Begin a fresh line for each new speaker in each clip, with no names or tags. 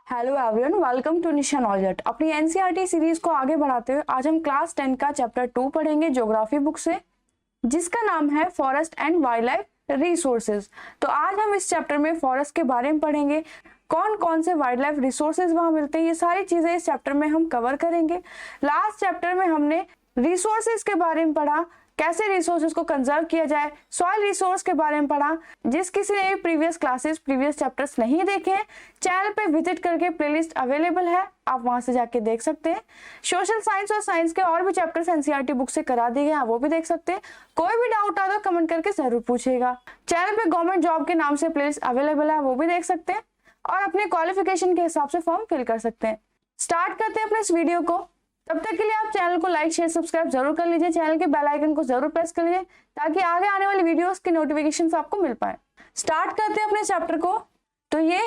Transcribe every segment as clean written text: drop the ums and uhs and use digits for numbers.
Hello everyone, welcome to Nisha knowledge. अपनी NCERT series को आगे बढ़ाते हुए आज हम क्लास 10 का चैप्टर 2 पढ़ेंगे ज्योग्राफी बुक से, जिसका नाम है forest and wild life resources. तो आज हम इस चैप्टर में फॉरेस्ट के बारे में पढ़ेंगे, कौन कौन से वाइल्ड लाइफ रिसोर्सेज वहां मिलते हैं, ये सारी चीजें इस चैप्टर में हम कवर करेंगे। लास्ट चैप्टर में हमने रिसोर्सेज के बारे में पढ़ा, कैसे रिसोर्सेज को कंजर्व किया जाए, सॉइल रिसोर्स के बारे में पढ़ा। जिस किसी ने प्रीवियस चैप्टर्स नहीं देखे हैं, चैनल पे विजिट करके प्लेलिस्ट अवेलेबल है, आप वहां से जाके देख सकते हैं। सोशल साइंस और साइंस के और भी चैप्टर्स एनसीईआरटी बुक से करा दिए गए, आप वो भी देख सकते हैं। कोई भी डाउट आता है कमेंट करके जरूर पूछिएगा। चैनल पे गवर्नमेंट जॉब के नाम से प्लेलिस्ट अवेलेबल है, वो भी देख सकते हैं और अपने क्वालिफिकेशन के हिसाब से फॉर्म फिल कर सकते हैं। स्टार्ट करते हैं अपने इस वीडियो को। तब तक के लिए आप चैनल को लाइक शेयर सब्सक्राइब जरूर कर लीजिए, चैनल के बेल आइकन को जरूर प्रेस कर लीजिए ताकि आगे आने वाली वीडियोस की नोटिफिकेशंस आपको मिल पाए। स्टार्ट करते हैं अपने चैप्टर को। तो ये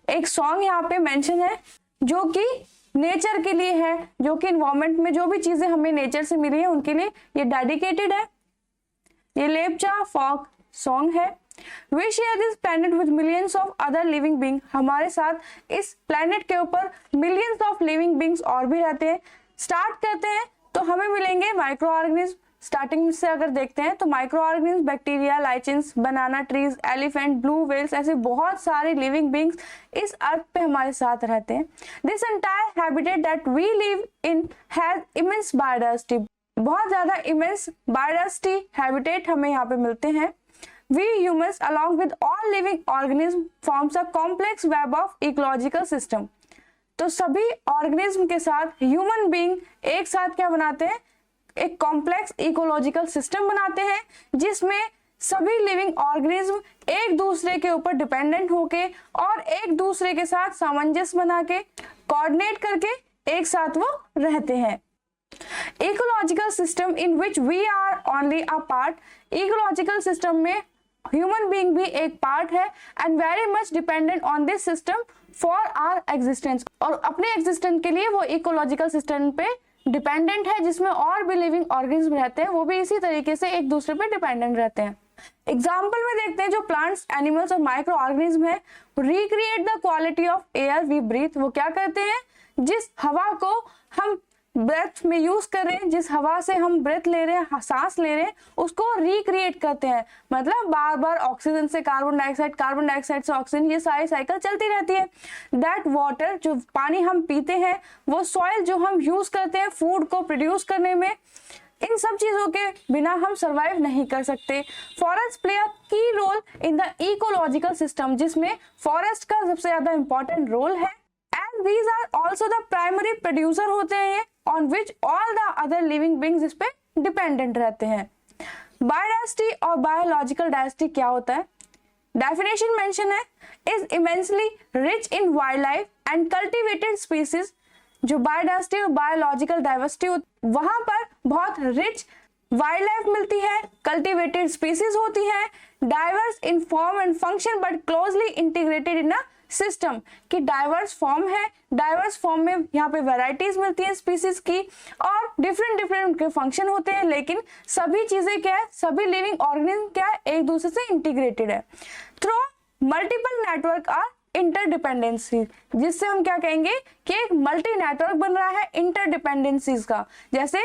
एक सॉन्ग यहाँ पे मेंशन है जो कि नेचर के लिए है, जो कि इन्वायरमेंट में जो भी चीजें हमें नेचर से मिली है उनके लिए ये डेडिकेटेड है। ये लेप्चा फोक सॉन्ग है। We share this planet with millions of other living beings। हमारे साथ इस प्लेनेट के ऊपर मिलियंस ऑफ लिविंग बींग्स और भी रहते हैं। स्टार्ट करते हैं तो हमें मिलेंगे माइक्रो ऑर्गेनिज्म। स्टार्टिंग से अगर देखते हैं तो माइक्रो ऑर्गेनिज्म, बैक्टीरिया, लाइचेंस, बनाना ट्रीज, एलिफेंट, ब्लू व्हेल्स, ऐसे बहुत सारे लिविंग बींग्स इस अर्थ पे हमारे साथ रहते हैं। This entire habitat that we live in has immense biodiversity. बहुत ज्यादा इमेंस बायोडाइवर्सिटी हैबिटेट हमें यहाँ पे मिलते हैं। We humans along with all living organisms forms a complex web of ecological system। तो सभी ऑर्गेनिज्म के साथ ह्यूमन बीइंग एक साथ क्या बनाते हैं, एक कॉम्प्लेक्स इकोलॉजिकल सिस्टम बनाते हैं जिसमें सभी लिविंग ऑर्गेनिज्म एक दूसरे के ऊपर डिपेंडेंट होके और एक दूसरे के साथ सामंजस्य बना के कोऑर्डिनेट करके एक साथ वो रहते हैं। Ecological system in which we are only a part. Ecological system में ह्यूमन बीइंग भी एक पार्ट है and very much dependent on this system for our existence. और अपने एग्जिस्टेंस के लिए वो इकोलॉजिकल सिस्टम पे डिपेंडेंट है, जिसमें और भी लिविंग ऑर्गेनिज्म रहते हैं, वो भी इसी तरीके से एक दूसरे पे डिपेंडेंट रहते हैं। एग्जाम्पल में देखते हैं जो प्लांट्स, एनिमल्स और माइक्रो ऑर्गेनिज्म है, recreate the quality of air we breathe. वो क्या करते हैं, जिस हवा को हम ब्रेथ में यूज कर रहे हैं, जिस हवा से हम ब्रेथ ले रहे हैं, सांस ले रहे हैं, उसको रिक्रिएट करते हैं। मतलब बार बार ऑक्सीजन से कार्बन डाइऑक्साइड से ऑक्सीजन, ये सारी साइकिल चलती रहती है। दैट वाटर, जो पानी हम पीते हैं, वो सॉइल जो हम यूज करते हैं फूड को प्रोड्यूस करने में, इन सब चीजों के बिना हम सरवाइव नहीं कर सकते। Forest play a key role in the ecological system, जिसमें फॉरेस्ट का सबसे ज्यादा इंपॉर्टेंट रोल है। And these are also the primary producer होते हैं ये, on which all the other living beings इस पे डिपेंडेंट रहते हैं। बायोडाइवर्सिटी और बायोलॉजिकल डाइवर्सिटी क्या होता है? डेफिनेशन मेंशन है, is immensely rich in wild life and cultivated species. जो बायोडाइवर्सिटी और बायोलॉजिकल डाइवर्सिटी वहां पर बहुत रिच वाइल्ड लाइफ मिलती है, कल्टिवेटेड स्पीसीज होती है, diverse in form and function but closely integrated in a system. की डाइवर्स फॉर्म है, डाइवर्स फॉर्म में यहाँ पे वैरायटीज मिलती है स्पीसीज की और डिफरेंट उनके फंक्शन होते हैं, लेकिन सभी चीजें क्या है, सभी लिविंग ऑर्गेनिज्म क्या है, एक दूसरे से इंटीग्रेटेड है through multiple network or interdependency. जिससे हम क्या कहेंगे कि एक मल्टी नेटवर्क बन रहा है इंटरडिपेंडेंसीज का। जैसे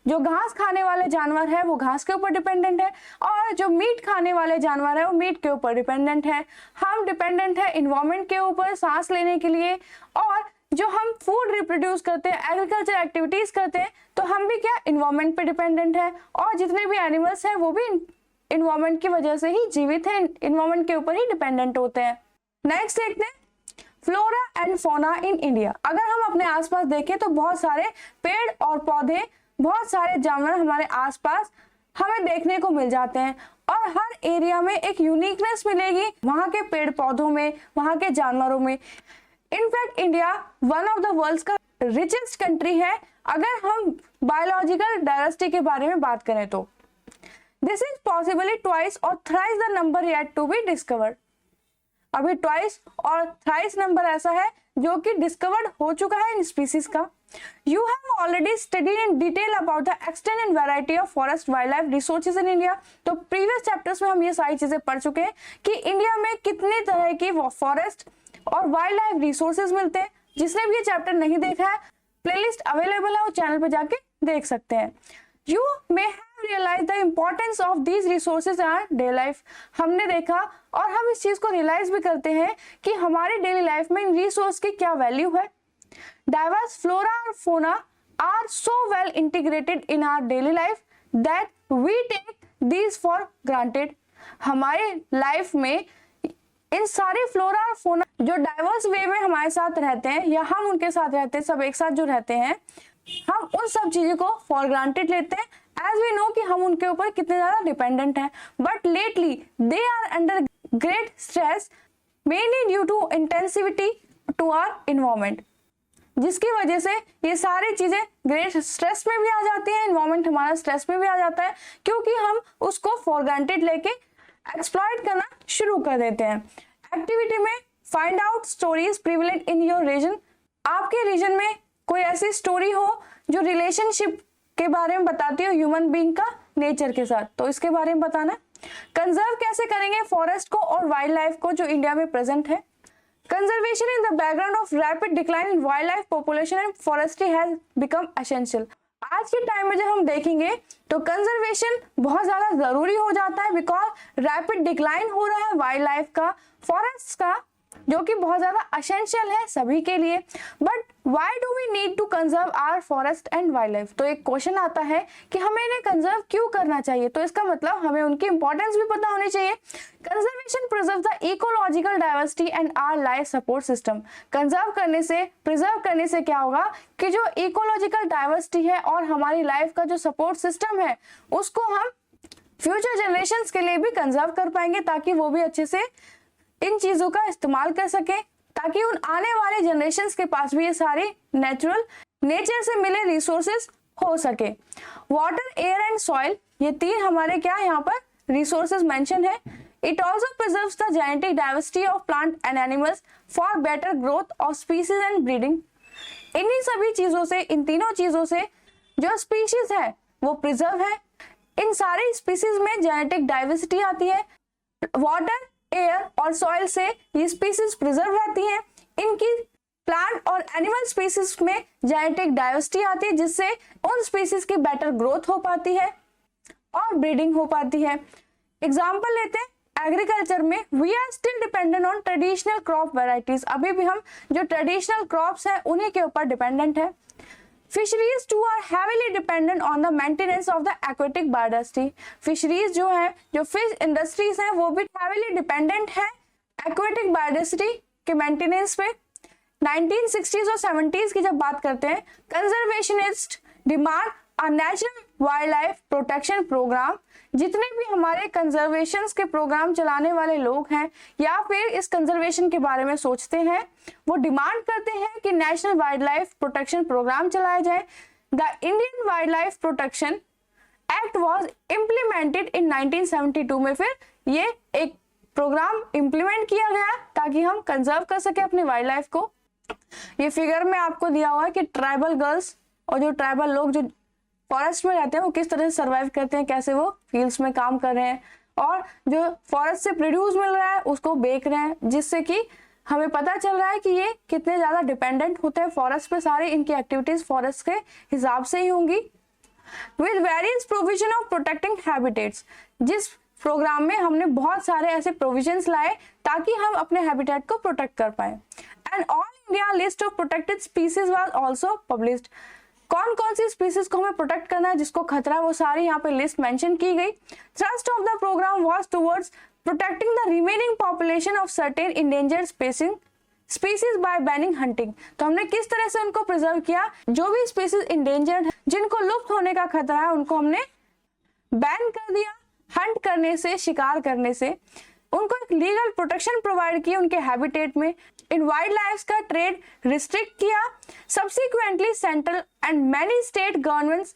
जो घास खाने वाले जानवर है वो घास के ऊपर डिपेंडेंट है और जो मीट खाने वाले जानवर है वो मीट के ऊपर डिपेंडेंट है। हम डिपेंडेंट है इन्वायरमेंट के ऊपर सांस लेने के लिए, और जो हम फूड रिप्रोड्यूस करते हैं, एग्रीकल्चर एक्टिविटीज करते हैं, तो हम भी क्या इन्वायरमेंट पे डिपेंडेंट है। और जितने भी एनिमल्स हैं वो भी इन्वायरमेंट की वजह से ही जीवित है, इन्वायरमेंट के ऊपर ही डिपेंडेंट होते हैं। नेक्स्ट देखते हैं flora and fauna in India. अगर हम अपने आसपास देखें तो बहुत सारे पेड़ और पौधे, बहुत सारे जानवर हमारे आसपास हमें देखने को मिल जाते हैं और हर एरिया में एक यूनिकनेस मिलेगी वहां के पेड़ पौधों में, वहां के जानवरों में। In fact India one of the world's का रिचेस्ट कंट्री है अगर हम बायोलॉजिकल डाइवर्सिटी के बारे में बात करें तो। दिस इज पॉसिबली ट्वाइस और thrice the number yet to be discovered. अभी ट्वाइस और थ्राइस नंबर ऐसा है जो कि डिस्कवर्ड हो चुका है इन स्पीसीज का। You have already studied in detail about the extent and variety of forest wildlife resources in India। तो प्रीवियस चैप्टर्स में हम ये सारी चीजें पढ़ चुके हैं कि इंडिया में कितनी तरह की फॉरेस्ट और वाइल्ड लाइफ रिसोर्सेज मिलते हैं। जिसने भी ये चैप्टर नहीं देखा है, प्लेलिस्ट अवेलेबल है, वो चैनल पे जाके देख सकते हैं। You may have realize the importance of these resources in our daily life. हमने देखा और हम इस चीज को रियलाइज भी करते हैं कि हमारी डेली लाइफ में इन रिसोर्स की क्या वैल्यू है। डाइवर्स फ्लोरा और fauna are so well integrated in our daily life that we take these for granted. हमारे लाइफ में इन सारे फ्लोरा और फोना जो डाइवर्स वे में हमारे साथ रहते हैं या हम उनके साथ रहते हैं, सब एक साथ जो रहते हैं, हम उन सब चीजों को फॉर ग्रांटेड लेते हैं एज वी नो कि हम उनके ऊपर कितने ज्यादा डिपेंडेंट हैं। But lately they are under great stress mainly due to intensivity to our environment, जिसकी वजह से ये सारी चीजें ग्रेट स्ट्रेस में भी आ जाती हैं, इन्वायरमेंट हमारा स्ट्रेस में भी आ जाता है, क्योंकि हम उसको फॉर ग्रांटेड लेके एक्सप्लॉइट करना शुरू कर देते हैं। एक्टिविटी में find out stories prevalent in your region. आपके रीजन में कोई ऐसी स्टोरी हो जो रिलेशनशिप के बारे में बताती हो ह्यूमन बीइंग का नेचर के साथ, तो इसके बारे में बताना। कंजर्व कैसे करेंगे फॉरेस्ट को और वाइल्ड लाइफ को जो इंडिया में प्रेजेंट है। Conservation in the background of rapid decline in wild life population and forestry has become essential. आज के टाइम में जब हम देखेंगे तो कंजर्वेशन बहुत ज्यादा जरूरी हो जाता है, बिकॉज रैपिड डिक्लाइन हो रहा है वाइल्ड लाइफ का, फॉरेस्ट का, जो कि बहुत ज्यादा एसेंशियल है सभी के लिए। But why do we need to conserve our forest and wild life. तो एक क्वेश्चन आता है कि हमें इन्हें कंजर्व क्यों करना चाहिए, तो इसका मतलब हमें उनकी इंपॉर्टेंस भी पता होनी चाहिए। Conservation preserve the ecological diversity and our life support system. Conserve करने से, प्रिजर्व करने से क्या होगा कि जो इकोलॉजिकल डाइवर्सिटी है और हमारी लाइफ का जो सपोर्ट सिस्टम है उसको हम फ्यूचर जनरेशंस के लिए भी कंजर्व कर पाएंगे, ताकि वो भी अच्छे से इन चीजों का इस्तेमाल कर सके, ताकि उन आने वाले जनरेशंस के पास भी ये सारे नेचर से मिले रिसोर्सेज हो सके। वाटर, एयर एंड सॉइल, ये तीन हमारे क्या यहाँ पर रिसोर्सेज मेंशन है। It also preserves the genetic diversity of plant and animals for better growth of species and breeding. इन्हीं सभी चीजों से, इन तीनों चीजों से जो स्पीशीज है वो प्रिजर्व है। इन सारी स्पीसीज में जेनेटिक डाइवर्सिटी आती है। वाटर, एयर और सॉइल से ये स्पीसीज प्रिजर्व रहती हैं। इनकी प्लांट और एनिमल स्पीसीज में जेनेटिक डाइवर्सिटी आती है, जिससे उन स्पीसीज की बेटर ग्रोथ हो पाती है और ब्रीडिंग हो पाती है। एग्जाम्पल लेते हैं एग्रीकल्चर में, we are still dependent on traditional crop varieties. अभी भी हम जो ट्रेडिशनल क्रॉप्स हैं उन्हीं के ऊपर डिपेंडेंट है। Fisheries too are heavily dependent on the maintenance of the aquatic biodiversity. Fisheries जो है, जो फिश इंडस्ट्रीज है, वो भी हैवीली डिपेंडेंट है एक्वेटिक बायोडाइवर्सिटी के मेंटेनेंस पे। 1960s और 70s की जब बात करते हैं, conservationist demand a natural wild life protection program. जितने भी हमारे कंजर्वेशन के प्रोग्राम चलाने वाले लोग हैं या फिर इस कंजर्वेशन के बारे में सोचते हैं, वो डिमांड करते हैं कि national wild life protection program चलाया जाए। The Indian wild life protection act was implemented in 1972 में फिर ये एक प्रोग्राम इम्प्लीमेंट किया गया ताकि हम कंजर्व कर सके अपनी वाइल्ड लाइफ को। ये फिगर में आपको दिया हुआ है कि ट्राइबल गर्ल्स और जो ट्राइबल लोग जो फॉरेस्ट में रहते हैं वो किस तरह से सर्वाइव करते हैं, कैसे वो फील्ड्स में काम कर रहे हैं और जो फॉरेस्ट से प्रोड्यूस मिल रहा है उसको बेच रहे हैं, जिससे कि हमें पता चल रहा है कि ये कितने ज्यादा डिपेंडेंट होते हैं फॉरेस्ट पे। सारी इनकी एक्टिविटीज फॉरेस्ट के हिसाब से ही होंगी। With various provision of protecting habitats, जिस प्रोग्राम में हमने बहुत सारे ऐसे प्रोविजंस लाए ताकि हम अपने हैबिटेट को प्रोटेक्ट कर पाए। And all India list of protected species was also published. कौन कौन सी स्पीसीज को हमें प्रोटेक्ट करना है, जिसको खतरा है, वो सारी यहाँ पे लिस्ट मेंशन की गई। Thrust of the program was towards protecting the remaining population of certain endangered species by banning hunting. तो हमने किस तरह से उनको प्रिजर्व किया, जो भी स्पीसीज इंडेंजर्ड है, जिनको लुप्त होने का खतरा है, उनको हमने बैन कर दिया। हंट करने से, शिकार करने से उनको एक लीगल प्रोटेक्शन प्रोवाइड की उनके हैबिटेट में। इन वाइल्ड लाइफ का ट्रेड रिस्ट्रिक्ट किया। Subsequently central and many state governments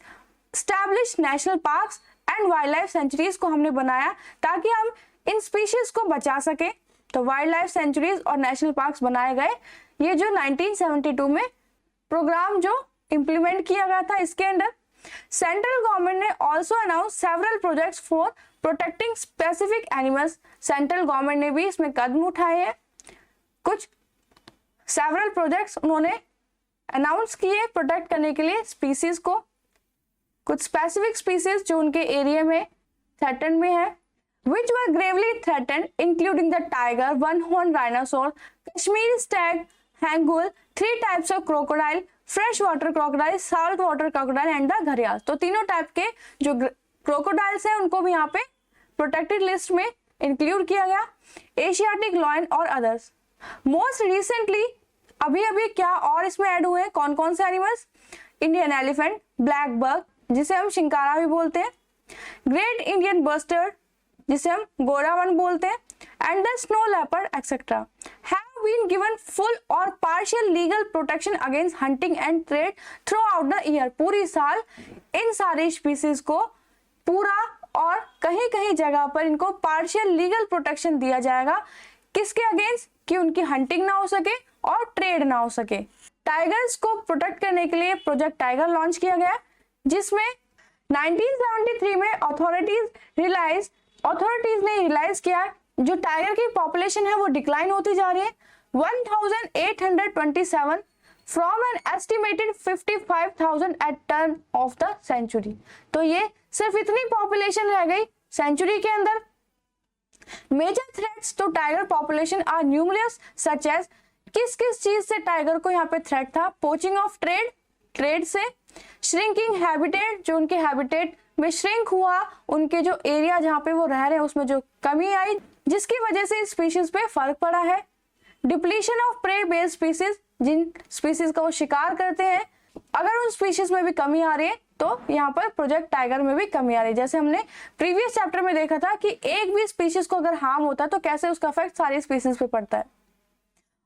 establish national parks and wild life sanctuaries को हमने बनाया ताकि हम इन स्पीशीज को बचा सके। तो वाइल्ड लाइफ सेंचुरीज और नेशनल पार्क्स बनाए गए। ये जो 1972 में प्रोग्राम जो इम्प्लीमेंट किया गया था, इसके अंडर सेंट्रल गवर्नमेंट ने also announce several projects for protecting specific animals. Central government ने भी इसमें कदम उठाए हैं कुछ सेवरल प्रोजेक्ट्स उन्होंने अनाउंस किए प्रोटेक्ट करने के लिए स्पीसीज को, कुछ स्पेसिफिक स्पीसीज जो उनके एरिया में थ्रेटन में है, which were gravely threatened, including the tiger, one-horned rhinoceros, Kashmiri stag, hangul, 3 types of crocodile, freshwater crocodile, saltwater crocodile and the घड़ियाल। तो तीनों टाइप के जो क्रोकोडाइल्स हैं उनको भी यहाँ पे प्रोटेक्टेड लिस्ट में इंक्लूड किया गया, एशियाटिक लॉयन और अदर्स। मोस्ट रिसेंटली अभी क्या और इसमें ऐड हुए हैं, कौन कौन से animals? Indian elephant, black bug जिसे हम शिंकारा भी बोलते हैं, ग्रेट इंडियन बस्टर्ड जिसे हम गोरावन बोलते हैं, and the snow leopard etcetera have been given full or partial legal protection against hunting and trade throughout the year. पूरी साल इन सारी स्पीसीज को पूरा और कहीं कहीं जगह पर इनको पार्शियल लीगल प्रोटेक्शन दिया जाएगा, किसके अगेंस्ट? कि उनकी हंटिंग ना हो सके और ट्रेड ना हो सके। टाइगर्स को प्रोटेक्ट करने के लिए प्रोजेक्ट टाइगर लॉन्च किया गया, जिसमें 1973 में अथॉरिटीज ने रियलाइज किया जो टाइगर की पॉपुलेशन है वो डिक्लाइन होती जा रही है, 1827 from an estimated 55,000 at turn of the century. तो ये सिर्फ इतनी पॉपुलेशन रह गई सेंचुरी के अंदर। Major threats to tiger population are numerous such as, किस किस चीज से टाइगर को यहाँ पे थ्रेट था? पोचिंग ऑफ ट्रेड से, श्रिंकिंग हैबिटेट, जो उनके हैबिटेट में श्रिंक हुआ, उनके जो एरिया जहाँ पे वो रह रहे हैं उसमें जो कमी आई जिसकी वजह से स्पीशीज पे फर्क पड़ा है, depletion of prey based species, जिन स्पीशीज का वो शिकार करते हैं अगर उन स्पीशीज में भी कमी आ रही है तो यहाँ पर प्रोजेक्ट टाइगर में भी कमी आ रही है। जैसे हमने प्रीवियस चैप्टर में देखा था कि एक भी स्पीशीज को अगर हार्म होता है तो कैसे उसका इफेक्ट सारी स्पीशीज पे पड़ता है,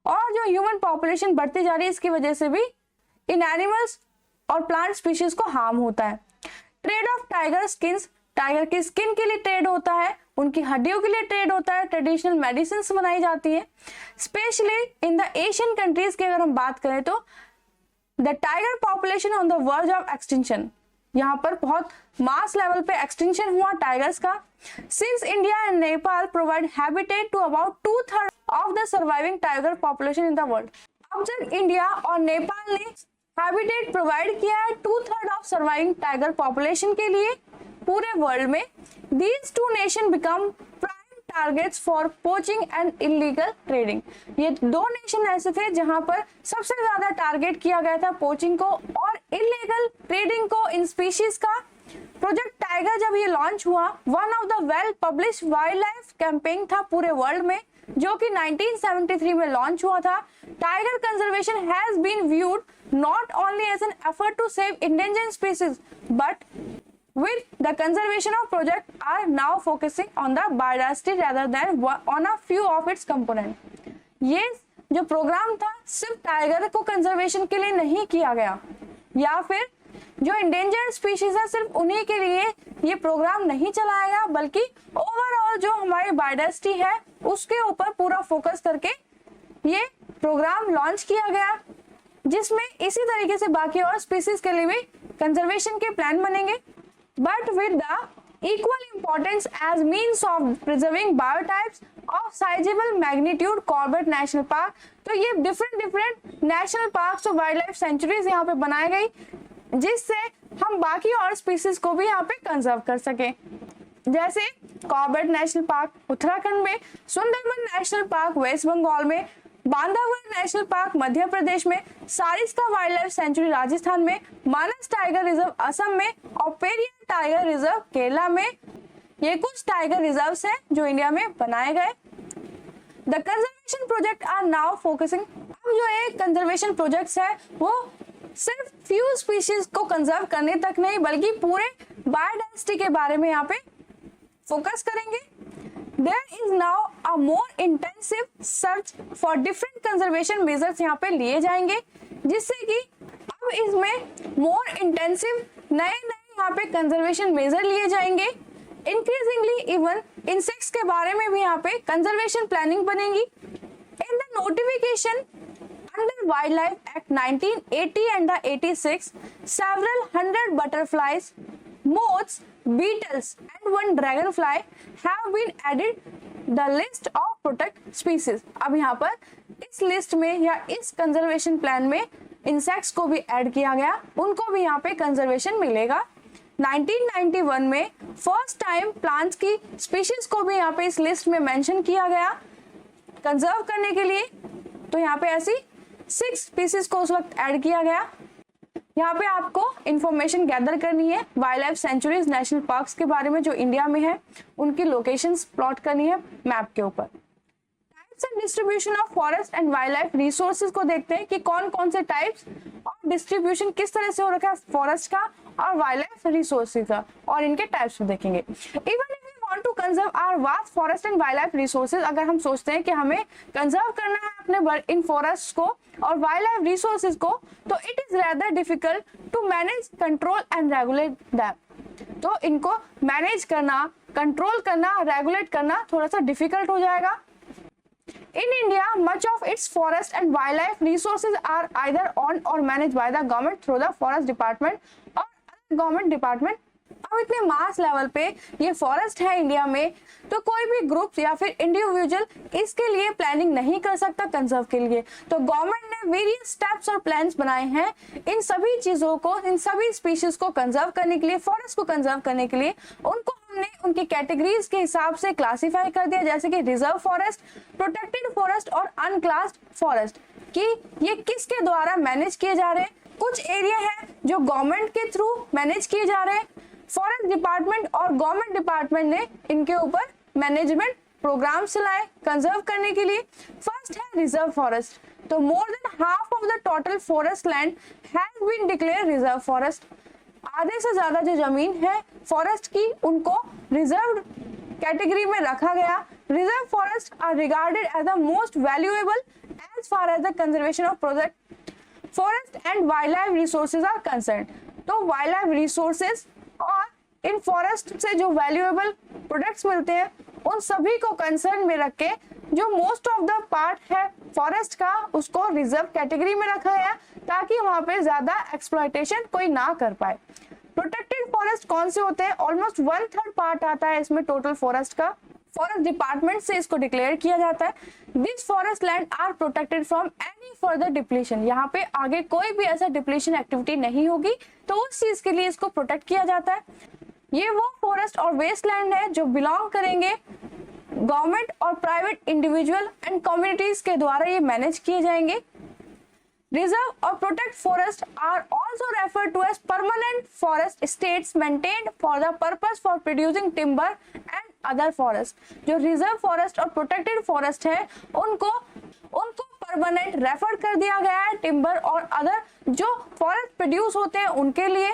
और जो ह्यूमन पॉपुलेशन बढ़ती जा रही है इसकी वजह से भी इन एनिमल्स और प्लांट स्पीशीज को हार्म होता है। Trade off tiger skins, tiger की स्किन के लिए ट्रेड होता है, उनकी हड्डियों के लिए ट्रेड होता है, ट्रेडिशनल मेडिसिन बनाई जाती है, specially in the Asian countries की अगर हम बात करें तो the tiger population on the verge of extinction, यहाँ पर बहुत मास लेवल पे एक्सटिंक्शन हुआ टाइगर्स का। Since India and Nepal provide habitat to about 2/3 of the surviving tiger population in the world. अब जब इंडिया और नेपाल ने हैबिटेट प्रोवाइड किया है 2/3 ऑफ सर्वाइविंग टाइगर पॉपुलेशन के लिए पूरे वर्ल्ड में, these two nations become prime targets for poaching and illegal trading। ये दो नेशन ऐसे थे जहां पर सबसे ज्यादा टारगेट किया गया था पोचिंग को और इलीगल ट्रेडिंग को इन स्पीशीज का। प्रोजेक्ट टाइगर जब ये लॉन्च हुआ, one of the well published wild life campaign था पूरे वर्ल्ड में, जो कि 1973 में लॉन्च हुआ था। Tiger conservation has been viewed not only as an effort to save endangered species but with the conservation of project are now focusing on the biodiversity rather than on a few of its component। ये जो programme था सिर्फ tiger को conservation के लिए नहीं किया गया, या फिर जो इंडेंजर्ड स्पीशीज है सिर्फ उन्हीं के लिए ये प्रोग्राम नहीं चलाया गया, बल्कि ओवरऑल जो हमारी बायोडाइवर्सिटी है उसके ऊपर पूरा फोकस करके ये प्रोग्राम लॉन्च किया गया, जिसमें इसी तरीके से बाकी और स्पीसीज के लिए भी कंजर्वेशन के प्लान बनेंगे, but with the equal importance as means of preserving biotypes of sizeable magnitude Corbett national park. तो ये डिफरेंट नेशनल पार्क्स और वाइल्ड लाइफ सेंचुरीज यहाँ पे बनाई गई, जिससे हम बाकी और स्पीसीज को भी यहाँ पे कंजर्व कर सके। जैसे कॉर्बेट नेशनल पार्क उत्तराखंड में, सुंदरबन नेशनल पार्क वेस्ट बंगाल में, बांधवगढ़ नेशनल पार्क मध्य प्रदेश में, Sariska wild life sanctuary Rajasthan में, मानस टाइगर रिजर्व असम में और पेरियार टाइगर रिजर्व केरला में। ये कुछ टाइगर रिजर्व्स हैं जो इंडिया में बनाए गए। The conservation project are now focusing, अब जो ये कंजर्वेशन प्रोजेक्ट्स है वो सिर्फ फ्यू स्पीशीज को कंजर्व करने तक नहीं बल्कि पूरे बायोडाइवर्सिटी के बारे में यहाँ पे फोकस करेंगे। There is now a more intensive search for different conservation measures यहाँ पे लिए जाएंगे, जिससे कि अब इसमें more intensive नए यहाँ पे conservation measure लिए जाएंगे। Increasingly even insects के बारे में भी यहाँ पे conservation planning बनेगी। In the notification under Wildlife Act 1980 and the 86, several hundred butterflies, moths, beetles and one dragonfly have been added the list of protect species। अब यहाँ पर इस लिस्ट में या इस कंजर्वेशन प्लान में इंसेक्ट्स को भी ऐड किया गया, उनको भी यहाँ पे कंजर्वेशन मिलेगा। 1991 में फर्स्ट टाइम प्लांट्स की स्पीशीज को भी यहाँ पे इस लिस्ट में मेंशन किया गया कंजर्व करने के लिए। तो यहाँ पे ऐसी 6 स्पीशीज को उस वक्त ऐड किया गया। यहाँ पे आपको इंफॉर्मेशन गैदर करनी है wild life sanctuaries, national parks के बारे में जो इंडिया में है, उनकी लोकेशंस प्लॉट करनी है मैप के ऊपर। Types and distribution of forest and wild life resources को देखते हैं कि कौन कौन से टाइप्स और डिस्ट्रीब्यूशन किस तरह से हो रखा है फॉरेस्ट का और वाइल्ड लाइफ रिसोर्सेज का, और इनके टाइप्स भी देखेंगे। Even if we want to conserve our vast forest and wild life resources, अगर हम सोचते हैं कि हमें कंजर्व करना है अपने इन फॉरेस्ट को और वाइल्ड लाइफ रिसोर्सेज को, तो it is rather difficult to manage, control and regulate them. तो इनको मैनेज करना, कंट्रोल करना, रेगुलेट करना थोड़ा सा डिफिकल्ट हो जाएगा। In India, much of its forest and wildlife resources are either owned or managed by the government through the forest department or other government department। अब इतने मास लेवल पे ये फॉरेस्ट है इंडिया में, तो कोई भी ग्रुप या फिर इंडिविजुअल इसके लिए प्लानिंग नहीं कर सकता कंजर्व के लिए। तो गवर्नमेंट ने वेरियस स्टेप्स और प्लान्स बनाए हैं इन सभी चीजों को, इन सभी स्पीशीज को कंजर्व करने के लिए, फॉरेस्ट को कंजर्व करने के लिए। उनको हमने उनकी कैटेगरीज के हिसाब से क्लासिफाई कर दिया, जैसे कि रिजर्व फॉरेस्ट, प्रोटेक्टेड फॉरेस्ट और अनक्लास्ड फॉरेस्ट, कि ये किसके द्वारा मैनेज किए जा रहे हैं। कुछ एरिया है जो गवर्नमेंट के थ्रू मैनेज किए जा रहे हैं, फॉरेस्ट डिपार्टमेंट और गवर्नमेंट डिपार्टमेंट ने इनके ऊपर मैनेजमेंट प्रोग्राम चलाए कंजर्व करने के लिए। फर्स्ट है रिजर्व फॉरेस्ट। तो more than half of the total forest land has been declare reserve forest. आधे से ज्यादा जो जमीन है फॉरेस्ट की, उनको रिजर्व कैटेगरी में रखा गया। Reserve forest are regarded as the most valuable as far as the conservation of project forest and wild life resources are concern. तो वाइल्ड लाइफ रिसोर्सेज और इन फॉरेस्ट से जो वैल्यूएबल प्रोडक्ट्स मिलते हैं, उन सभी को कंसर्न में रख के जो मोस्ट ऑफ द पार्ट है फॉरेस्ट का, उसको रिजर्व कैटेगरी में रखा गया ताकि वहां पे ज्यादा एक्सप्लॉयटेशन कोई ना कर पाए। प्रोटेक्टेड फॉरेस्ट कौन से होते हैं? ऑलमोस्ट 1/3 पार्ट आता है इसमें टोटल फॉरेस्ट का। फॉरेस्ट डिपार्टमेंट से इसको डिक्लेयर किया जाता है। This forest land are protected from any further depletion. यहाँ पे आगे कोई भी ऐसा डिप्लीशन एक्टिविटी नहीं होगी, तो उस चीज के लिए इसको प्रोटेक्ट किया जाता है। ये वो फॉरेस्ट और वेस्ट लैंड है जो बिलोंग करेंगे गवर्नमेंट और प्राइवेट इंडिविजुअल एंड कम्युनिटीज के द्वारा ये मैनेज किए जाएंगे। Reserve or protect forest are also referred to as permanent forest estates maintained for the purpose for producing timber and other forest। जो reserve forest और protected forest है, उनको permanent refer कर दिया गया है। timber और other जो forest produce होते हैं उनके लिए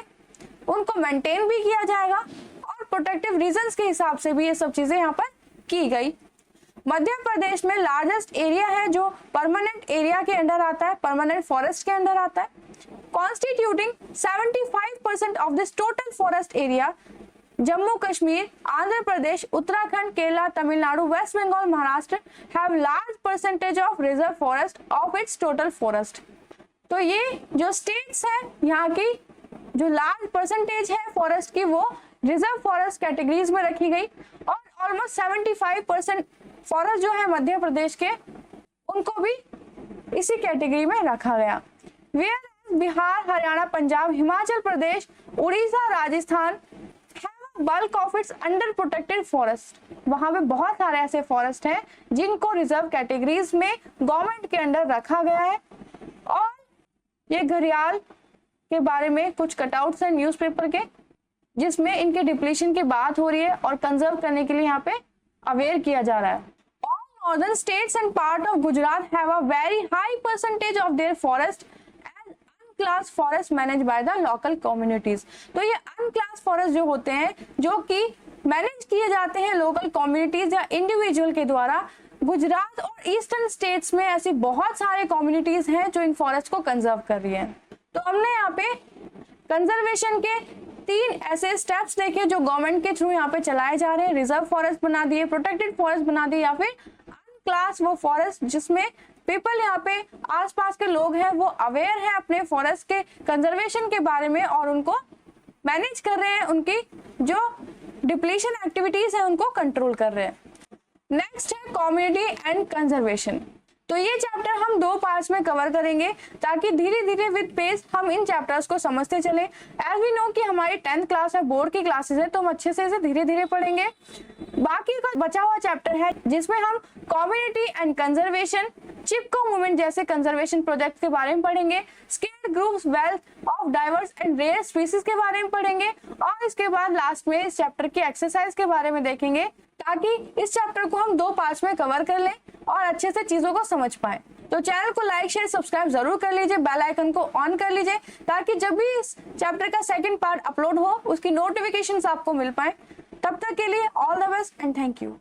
उनको maintain भी किया जाएगा, और protective reasons के हिसाब से भी ये सब चीजें यहाँ पर की गई। मध्य प्रदेश में लार्जेस्ट एरिया है जो परमानेंट एरिया के अंडर आता है, परमानेंट फॉरेस्ट के अंदर आता है, constituting 75% of this total forest area. Jammu Kashmir, Andhra Pradesh, Uttarakhand, Kerala, Tamil Nadu, West Bengal, Maharashtra have large percentage of reserve forest of its total forest. तो ये जो स्टेट्स है, यहाँ की जो लार्ज परसेंटेज है फॉरेस्ट की, वो रिजर्व फॉरेस्ट कैटेगरीज में रखी गई, और ऑलमोस्ट 75% फॉरेस्ट जो है मध्य प्रदेश के, उनको भी इसी कैटेगरी में रखा गया। Where Bihar, Haryana, Punjab, Himachal Pradesh, Orissa, Rajasthan have bulk of its under protected forest. वहां पे बहुत सारे ऐसे फॉरेस्ट हैं जिनको रिजर्व कैटेगरीज में गवर्नमेंट के अंडर रखा गया है। और ये घड़ियाल के बारे में कुछ कटआउट्स हैं न्यूज़पेपर के, जिसमें इनके डिप्लीशन की बात हो रही है और कंजर्व करने के लिए यहाँ पे अवेयर किया जा रहा है। All northern states and part of Gujarat have a very high percentage of their forest as unclassed forest managed by the local communities। तो ये unclassed forest जो होते हैं, जो कि मैनेज किए जाते हैं लोकल कम्युनिटीज या इंडिविजुअल के द्वारा, गुजरात और ईस्टर्न स्टेट्स में ऐसी बहुत सारे कम्युनिटीज हैं जो इन फॉरेस्ट को कंजर्व कर रही हैं। तो हमने यहाँ पे कंजर्वेशन के 3 ऐसे स्टेप्स देखे जो गवर्नमेंट के थ्रू यहाँ पे चलाए जा रहे हैं। रिजर्व फॉरेस्ट बना दिए, प्रोटेक्टेड फॉरेस्ट बना दिए, या फिर अनक्लास वो फॉरेस्ट जिसमें पीपल, यहाँ पे आसपास के लोग हैं, वो अवेयर हैं अपने फॉरेस्ट के कंजर्वेशन के बारे में और उनको मैनेज कर रहे हैं, उनकी जो डिप्लीशन एक्टिविटीज है उनको कंट्रोल कर रहे हैं। नेक्स्ट है कम्युनिटी एंड कंजर्वेशन। तो ये चैप्टर हम 2 पार्ट्स में कवर करेंगे ताकि धीरे धीरे विद पेस हम इन चैप्टर्स को समझते चले। एज वी नो कि हमारी 10th क्लास है, बोर्ड की क्लासेस है, तो हम अच्छे से इसे धीरे धीरे पढ़ेंगे। बाकी का बचा हुआ चैप्टर है जिसमें हम community and conservation, Chipko movement जैसे कंजर्वेशन प्रोजेक्ट के बारे में पढ़ेंगे, scaled groups, wealth of diverse and rare species के बारे में पढ़ेंगे, और इसके बाद लास्ट में इस चैप्टर की एक्सरसाइज के बारे में देखेंगे ताकि इस चैप्टर को हम 2 पार्ट्स में कवर कर लें और अच्छे से चीजों को समझ पाए। तो चैनल को लाइक शेयर सब्सक्राइब जरूर कर लीजिए, बेल आइकन को ऑन कर लीजिए ताकि जब भी इस चैप्टर का सेकंड पार्ट अपलोड हो उसकी नोटिफिकेशंस आपको मिल पाए। तब तक के लिए all the best and thank you.